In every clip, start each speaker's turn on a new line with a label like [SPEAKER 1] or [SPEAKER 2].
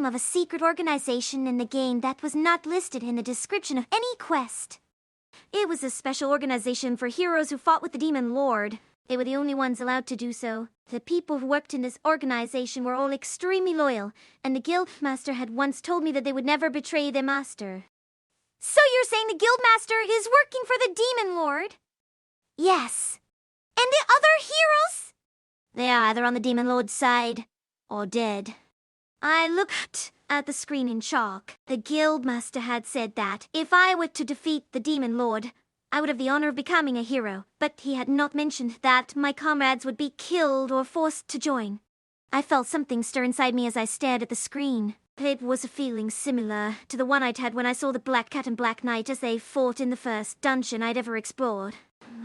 [SPEAKER 1] name of a secret organization in the game that was not listed in the description of any quest. It was a special organization for heroes who fought with the Demon Lord. They were the only ones allowed to do so. The people who worked in this organization were all extremely loyal, and the guildmaster had once told me that they would never betray their master. So you're saying the guildmaster is working for the Demon Lord? Yes. And the other heroes? They are either on the Demon Lord's side or dead. I looked at the screen in shock. The guildmaster had said that if I were to defeat the Demon Lord, I would have the honor of becoming a hero, but he had not mentioned that my comrades would be killed or forced to join. I felt something stir inside me as I stared at the screen. It was a feeling similar to the one I'd had when I saw the Black Cat and Black Knight as they fought in the first dungeon I'd ever explored.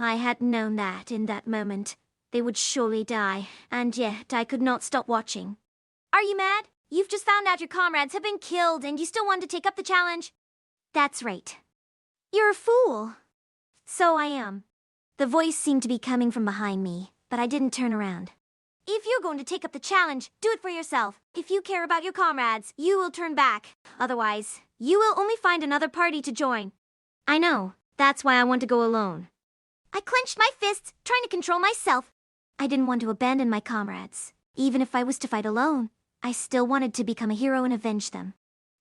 [SPEAKER 1] I had known that in that moment they would surely die, and yet I could not stop watching. Are you mad? You've just found out your comrades have been killed and you still want to take up the challenge? That's right. You're a fool. So I am. The voice seemed to be coming from behind me, but I didn't turn around. If you're going to take up the challenge, do it for yourself. If you care about your comrades, you will turn back. Otherwise, you will only find another party to join. I know. That's why I want to go alone. I clenched my fists, trying to control myself. I didn't want to abandon my comrades. Even if I was to fight alone, I still wanted to become a hero and avenge them.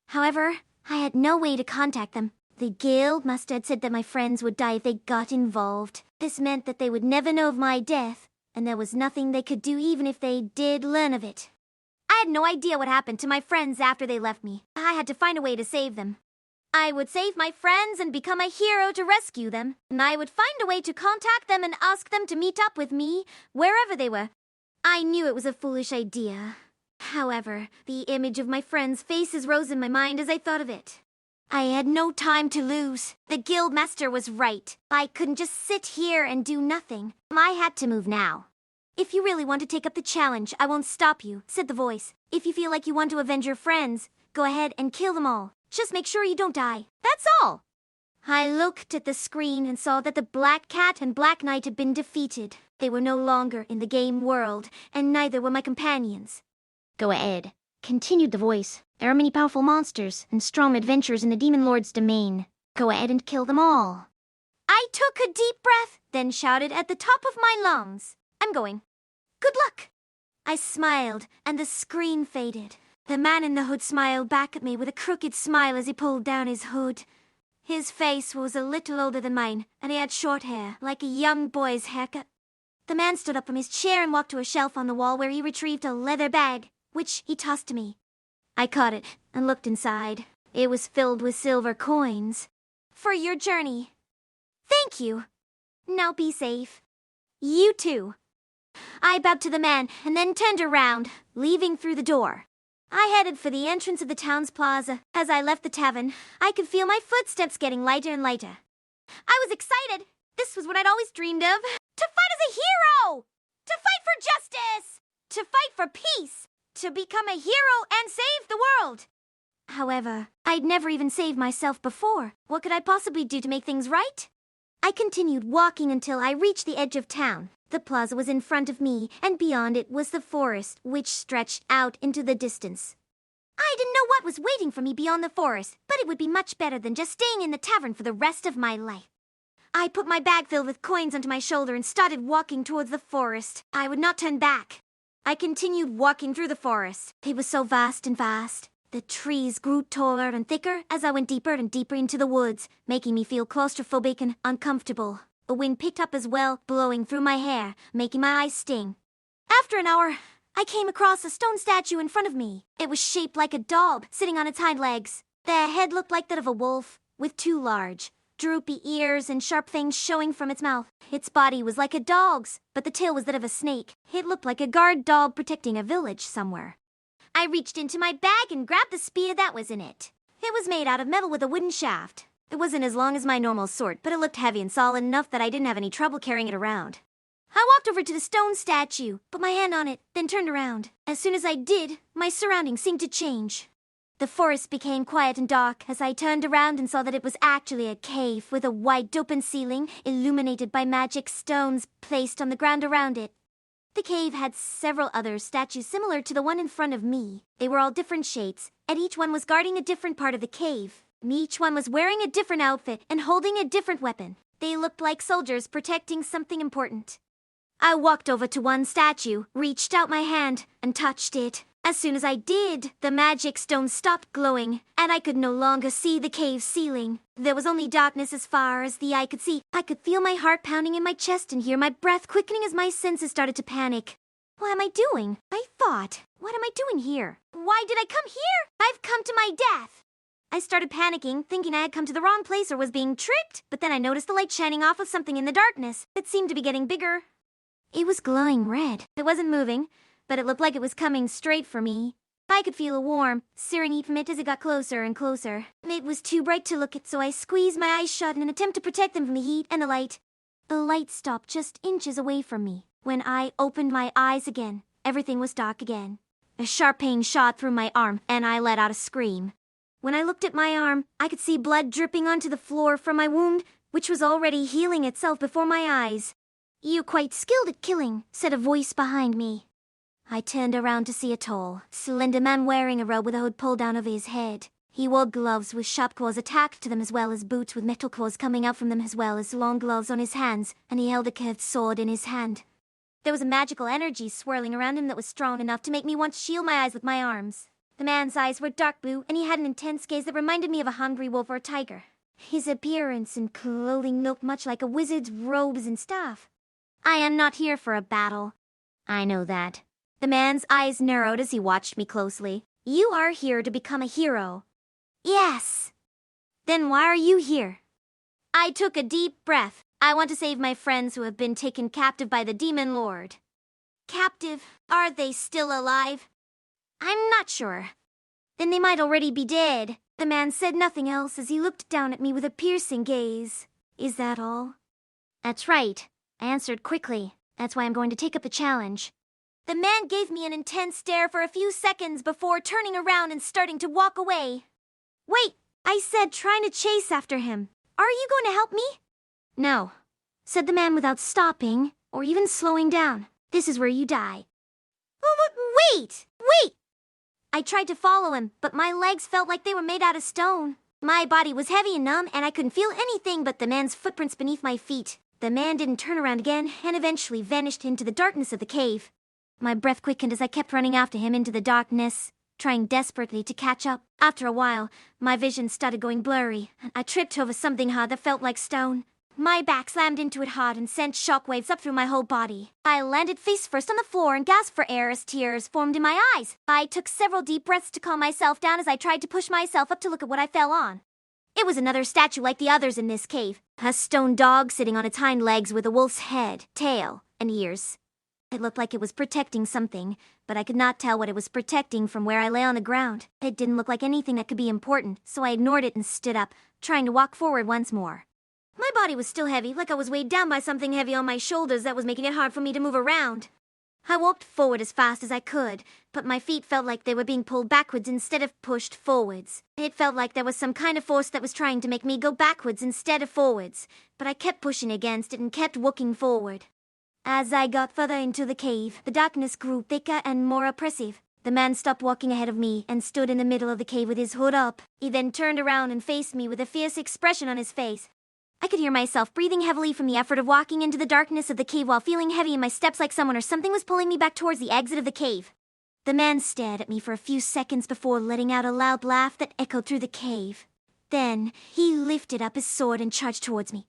[SPEAKER 1] However, I had no way to contact them. The guildmaster had said that my friends would die if they got involved. This meant that they would never know of my death, and there was nothing they could do even if they did learn of it. I had no idea what happened to my friends after they left me. I had to find a way to save them. I would save my friends and become a hero to rescue them, and I would find a way to contact them and ask them to meet up with me wherever they were. I knew it was a foolish idea. However, the image of my friends' faces rose in my mind as I thought of it. I had no time to lose. The guildmaster was right. I couldn't just sit here and do nothing. I had to move now. If you really want to take up the challenge, I won't stop you, said the voice. If you feel like you want to avenge your friends, go ahead and kill them all. Just make sure you don't die. That's all. I looked at the screen and saw that the Black Cat and Black Knight had been defeated. They were no longer in the game world, and neither were my companions. Go ahead, continued the voice. There are many powerful monsters and strong adventurers in the Demon Lord's domain. Go ahead and kill them all. I took a deep breath, then shouted at the top of my lungs. I'm going. Good luck. I smiled, and the screen faded. The man in the hood smiled back at me with a crooked smile as he pulled down his hood. His face was a little older than mine, and he had short hair, like a young boy's haircut. The man stood up from his chair and walked to a shelf on the wall where he retrieved a leather bag, which he tossed to me. I caught it and looked inside. It was filled with silver coins. For your journey. Thank you. Now be safe. You too. I bowed to the man and then turned around, leaving through the door. I headed for the entrance of the town's plaza. As I left the tavern, I could feel my footsteps getting lighter and lighter. I was excited. This was what I'd always dreamed of. To fight as a hero! To fight for justice! To fight for peace! To become a hero and save the world! However, I'd never even saved myself before. What could I possibly do to make things right? I continued walking until I reached the edge of town. The plaza was in front of me, and beyond it was the forest, which stretched out into the distance. I didn't know what was waiting for me beyond the forest, but it would be much better than just staying in the tavern for the rest of my life. I put my bag filled with coins onto my shoulder and started walking towards the forest. I would not turn back. I continued walking through the forest. It was so vast and vast. The trees grew taller and thicker as I went deeper and deeper into the woods, making me feel claustrophobic and uncomfortable. A wind picked up as well, blowing through my hair, making my eyes sting. After an hour, I came across a stone statue in front of me. It was shaped like a dog, sitting on its hind legs. The head looked like that of a wolf, with two large, droopy ears and sharp fangs showing from its mouth. Its body was like a dog's, but the tail was that of a snake. It looked like a guard dog protecting a village somewhere. I reached into my bag and grabbed the spear that was in it. It was made out of metal with a wooden shaft. It wasn't as long as my normal sword, but it looked heavy and solid enough that I didn't have any trouble carrying it around. I walked over to the stone statue, put my hand on it, then turned around. As soon as I did, my surroundings seemed to change. The forest became quiet and dark as I turned around and saw that it was actually a cave with a wide open ceiling illuminated by magic stones placed on the ground around it. The cave had several other statues similar to the one in front of me. They were all different shapes, and each one was guarding a different part of the cave. Each one was wearing a different outfit and holding a different weapon. They looked like soldiers protecting something important. I walked over to one statue, reached out my hand, and touched it. As soon as I did, the magic stone stopped glowing, and I could no longer see the cave ceiling. There was only darkness as far as the eye could see. I could feel my heart pounding in my chest and hear my breath quickening as my senses started to panic. What am I doing? I thought, what am I doing here? Why did I come here? I've come to my death. I started panicking, thinking I had come to the wrong place or was being tricked, but then I noticed the light shining off of something in the darkness. It seemed to be getting bigger. It was glowing red. It wasn't moving, but it looked like it was coming straight for me. I could feel a warm, searing heat from it as it got closer and closer. It was too bright to look at, so I squeezed my eyes shut in an attempt to protect them from the heat and the light. The light stopped just inches away from me. When I opened my eyes again, everything was dark again. A sharp pain shot through my arm, and I let out a scream. When I looked at my arm, I could see blood dripping onto the floor from my wound, which was already healing itself before my eyes. "You're quite skilled at killing," said a voice behind me. I turned around to see a tall, slender man wearing a robe with a hood pulled down over his head. He wore gloves with sharp claws attached to them as well as boots with metal claws coming out from them as well as long gloves on his hands, and he held a curved sword in his hand. There was a magical energy swirling around him that was strong enough to make me want to shield my eyes with my arms. The man's eyes were dark blue, and he had an intense gaze that reminded me of a hungry wolf or a tiger. His appearance and clothing looked much like a wizard's robes and staff. "I am not here for a battle." "I know that." The man's eyes narrowed as he watched me closely. "You are here to become a hero." "Yes." "Then why are you here?" I took a deep breath. "I want to save my friends who have been taken captive by the Demon Lord." "Captive? Are they still alive?" "I'm not sure." "Then they might already be dead." The man said nothing else as he looked down at me with a piercing gaze. "Is that all?" "That's right," I answered quickly. "That's why I'm going to take up the challenge." The man gave me an intense stare for a few seconds before turning around and starting to walk away. "Wait," I said, trying to chase after him. "Are you going to help me?" "No," said the man without stopping or even slowing down. "This is where you die." Wait! I tried to follow him, but my legs felt like they were made out of stone. My body was heavy and numb, and I couldn't feel anything but the man's footprints beneath my feet. The man didn't turn around again and eventually vanished into the darkness of the cave. My breath quickened as I kept running after him into the darkness, trying desperately to catch up. After a while, my vision started going blurry. I tripped over something hard that felt like stone. My back slammed into it hard and sent shockwaves up through my whole body. I landed face first on the floor and gasped for air as tears formed in my eyes. I took several deep breaths to calm myself down as I tried to push myself up to look at what I fell on. It was another statue like the others in this cave. A stone dog sitting on its hind legs with a wolf's head, tail, and ears. It looked like it was protecting something, but I could not tell what it was protecting from where I lay on the ground. It didn't look like anything that could be important, so I ignored it and stood up, trying to walk forward once more. My body was still heavy, like I was weighed down by something heavy on my shoulders that was making it hard for me to move around. I walked forward as fast as I could, but my feet felt like they were being pulled backwards instead of pushed forwards. It felt like there was some kind of force that was trying to make me go backwards instead of forwards, but I kept pushing against it and kept walking forward. As I got further into the cave, the darkness grew thicker and more oppressive. The man stopped walking ahead of me and stood in the middle of the cave with his hood up. He then turned around and faced me with a fierce expression on his face. I could hear myself breathing heavily from the effort of walking into the darkness of the cave while feeling heavy in my steps like someone or something was pulling me back towards the exit of the cave. The man stared at me for a few seconds before letting out a loud laugh that echoed through the cave. Then, he lifted up his sword and charged towards me.